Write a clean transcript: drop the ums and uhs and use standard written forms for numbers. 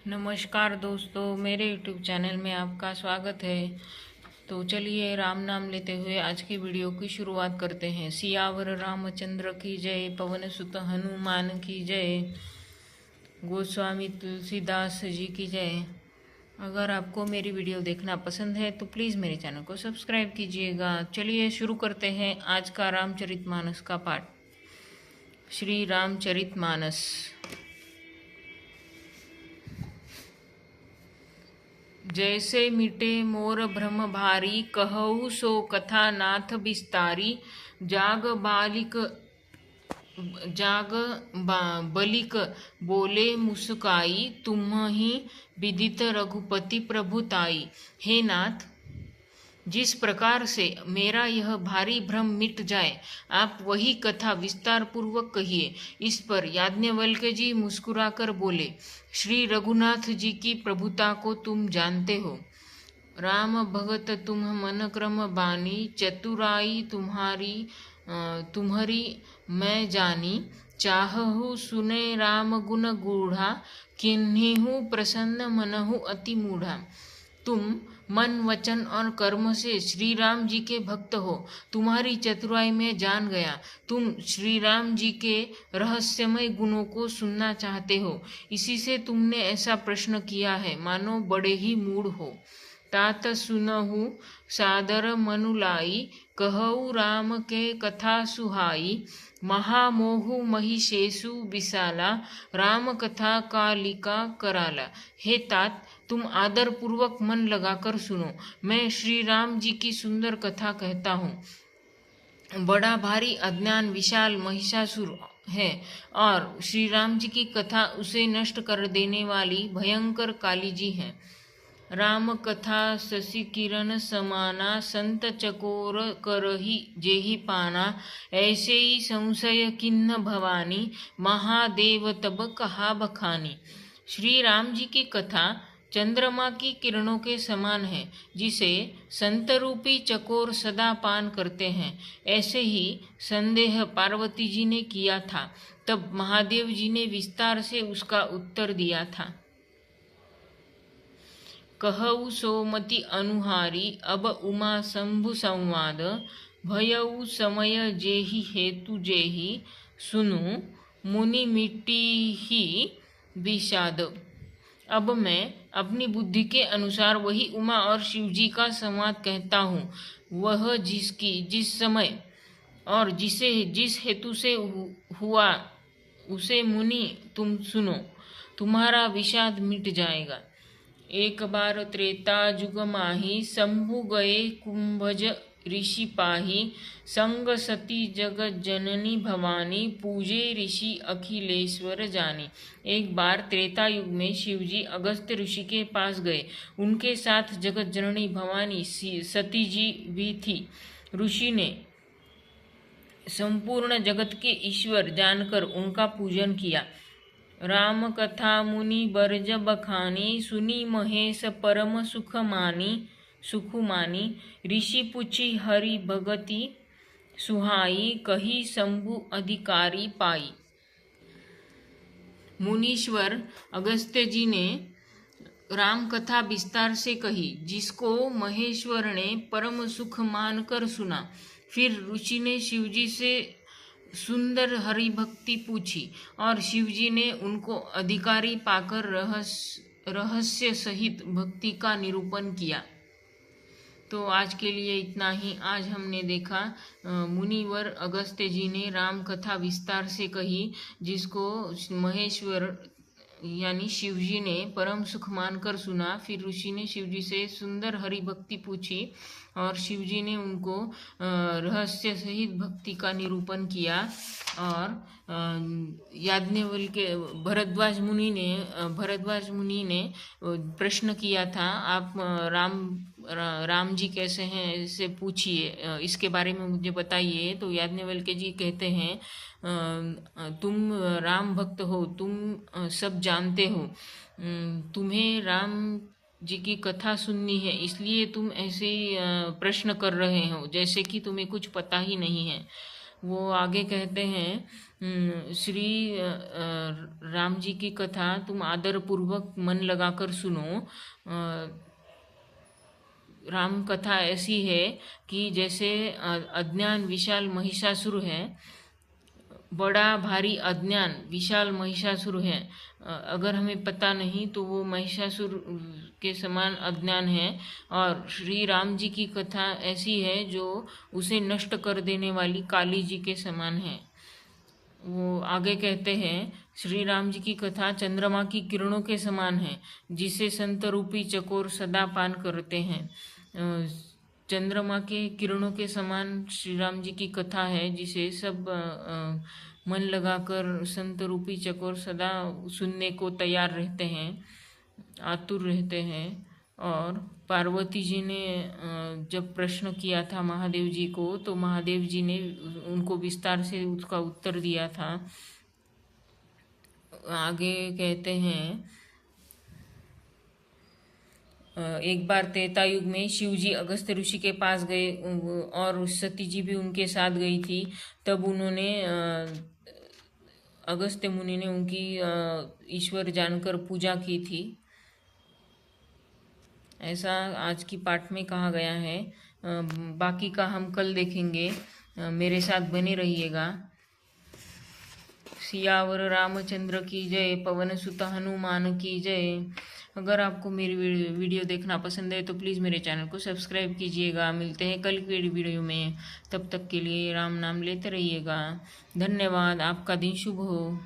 नमस्कार दोस्तों, मेरे YouTube चैनल में आपका स्वागत है। तो चलिए राम नाम लेते हुए आज की वीडियो की शुरुआत करते हैं। सियावर रामचंद्र की जय, पवन सुत हनुमान की जय, गोस्वामी तुलसीदास जी की जय। अगर आपको मेरी वीडियो देखना पसंद है तो प्लीज़ मेरे चैनल को सब्सक्राइब कीजिएगा। चलिए शुरू करते हैं आज का रामचरितमानस का पाठ। श्री रामचरितमानस। जैसे मिटे मोर भ्रम भारी, कहऊ सो कथा नाथ विस्तारी। जाग बलिक बोले मुस्काई, तुम्हि विदित रघुपति प्रभुताई। हे नाथ, जिस प्रकार से मेरा यह भारी भ्रम मिट जाए, आप वही कथा विस्तार पूर्वक कहिए। इस पर याज्ञवल्क्य जी मुस्कुराकर बोले, श्री रघुनाथ जी की प्रभुता को तुम जानते हो। राम भगत तुम मन क्रम बानी, चतुराई तुम्हारी मैं जानी। चाहहु सुने राम गुण गूढ़ा, किन्हिहु प्रसन्न मनहु अति मूढ़ा। तुम मन वचन और कर्म से श्री राम जी के भक्त हो। तुम्हारी चतुराई में जान गया। तुम श्री राम जी के रहस्यमय गुणों को सुनना चाहते हो, इसी से तुमने ऐसा प्रश्न किया है, मानो बड़े ही मूढ़ हो। तात सुनहु सादर मनुलाई, कहऊ राम के कथा सुहाई। महामोहु महिषेषु विशाला, राम कथा कालिका कराला। हे तात, तुम आदर पूर्वक मन लगाकर सुनो। मैं श्री राम जी की सुंदर कथा कहता हूँ। बड़ा भारी अज्ञान विशाल महिषासुर है और श्री राम जी की कथा उसे नष्ट कर देने वाली भयंकर काली जी है। राम कथा शशि किरण समाना, संत चकोर करही जेहि पाना। ऐसे ही संशय किन्न भवानी, महादेव तब कहा बखानी। श्री राम जी की कथा चंद्रमा की किरणों के समान है, जिसे संत रूपी चकोर सदा पान करते हैं। ऐसे ही संदेह पार्वती जी ने किया था, तब महादेव जी ने विस्तार से उसका उत्तर दिया था। कहऊ सोमति अनुहारी, अब उमा शंभु संवाद। भयऊ समय जेहि हेतु जेहि, सुनु मुनि मिट्टी ही विषाद। अब मैं अपनी बुद्धि के अनुसार वही उमा और शिवजी का संवाद कहता हूँ। वह जिस समय और जिस हेतु से हुआ, उसे मुनि तुम सुनो, तुम्हारा विषाद मिट जाएगा। एक बार त्रेता जुग माही, शंभु गए कुंभज ऋषि पाही। संग सती जगत जननी भवानी, पूजे ऋषि अखिलेश्वर जानी। एक बार त्रेता युग में शिवजी अगस्त्य ऋषि के पास गए। उनके साथ जगत जननी भवानी सती जी भी थी। ऋषि ने संपूर्ण जगत के ईश्वर जानकर उनका पूजन किया। राम कथा मुनि बरज बखानी, सुनी महेश परम सुखमानी। ऋषि पूछी हरि भगति सुहाई, कही शंभु अधिकारी पाई। मुनीश्वर अगस्त्य जी ने राम कथा विस्तार से कही, जिसको महेश्वर ने परम सुख मानकर सुना। फिर ऋषि ने शिवजी से सुंदर हरि भक्ति पूछी और शिवजी ने उनको अधिकारी पाकर रहस्य सहित भक्ति का निरूपण किया। तो आज के लिए इतना ही। आज हमने देखा मुनिवर अगस्त्य जी ने राम कथा विस्तार से कही, जिसको महेश्वर यानी शिवजी ने परम सुख मानकर सुना। फिर ऋषि ने शिवजी से सुंदर हरि भक्ति पूछी और शिवजी ने उनको रहस्य सहित भक्ति का निरूपण किया। और याज्ञवल्क्य भरद्वाज मुनि ने प्रश्न किया था, आप राम जी कैसे हैं, इसे पूछिए, इसके बारे में मुझे बताइए। तो याज्ञवल्क्य जी कहते हैं, तुम राम भक्त हो, तुम सब जानते हो, तुम्हें राम जी की कथा सुननी है, इसलिए तुम ऐसे प्रश्न कर रहे हो जैसे कि तुम्हें कुछ पता ही नहीं है। वो आगे कहते हैं, श्री राम जी की कथा तुम आदर पूर्वक मन लगाकर सुनो। राम कथा ऐसी है कि जैसे अज्ञान विशाल महिषासुर है, बड़ा भारी अज्ञान विशाल महिषासुर है। अगर हमें पता नहीं तो वो महिषासुर के समान अज्ञान है, और श्री राम जी की कथा ऐसी है जो उसे नष्ट कर देने वाली काली जी के समान है। वो आगे कहते हैं, श्री राम जी की कथा चंद्रमा की किरणों के समान है, जिसे संत रूपी चकोर सदा पान करते हैं। चंद्रमा के किरणों के समान श्री राम जी की कथा है, जिसे सब मन लगाकर संत रूपी चकोर सदा सुनने को तैयार रहते हैं, आतुर रहते हैं। और पार्वती जी ने जब प्रश्न किया था महादेव जी को, तो महादेव जी ने उनको विस्तार से उसका उत्तर दिया था। आगे कहते हैं, एक बार त्रेता युग में शिव जी अगस्त्य ऋषि के पास गए और सती जी भी उनके साथ गई थी। तब उन्होंने अगस्त्य मुनि ने उनकी ईश्वर जानकर पूजा की थी। ऐसा आज की पाठ में कहा गया है। बाकी का हम कल देखेंगे। मेरे साथ बने रहिएगा। सियावर रामचंद्र की जय, पवन सुत हनुमान की जय। अगर आपको मेरी वीडियो देखना पसंद है तो प्लीज़ मेरे चैनल को सब्सक्राइब कीजिएगा। मिलते हैं कल की वीडियो में। तब तक के लिए राम नाम लेते रहिएगा। धन्यवाद। आपका दिन शुभ हो।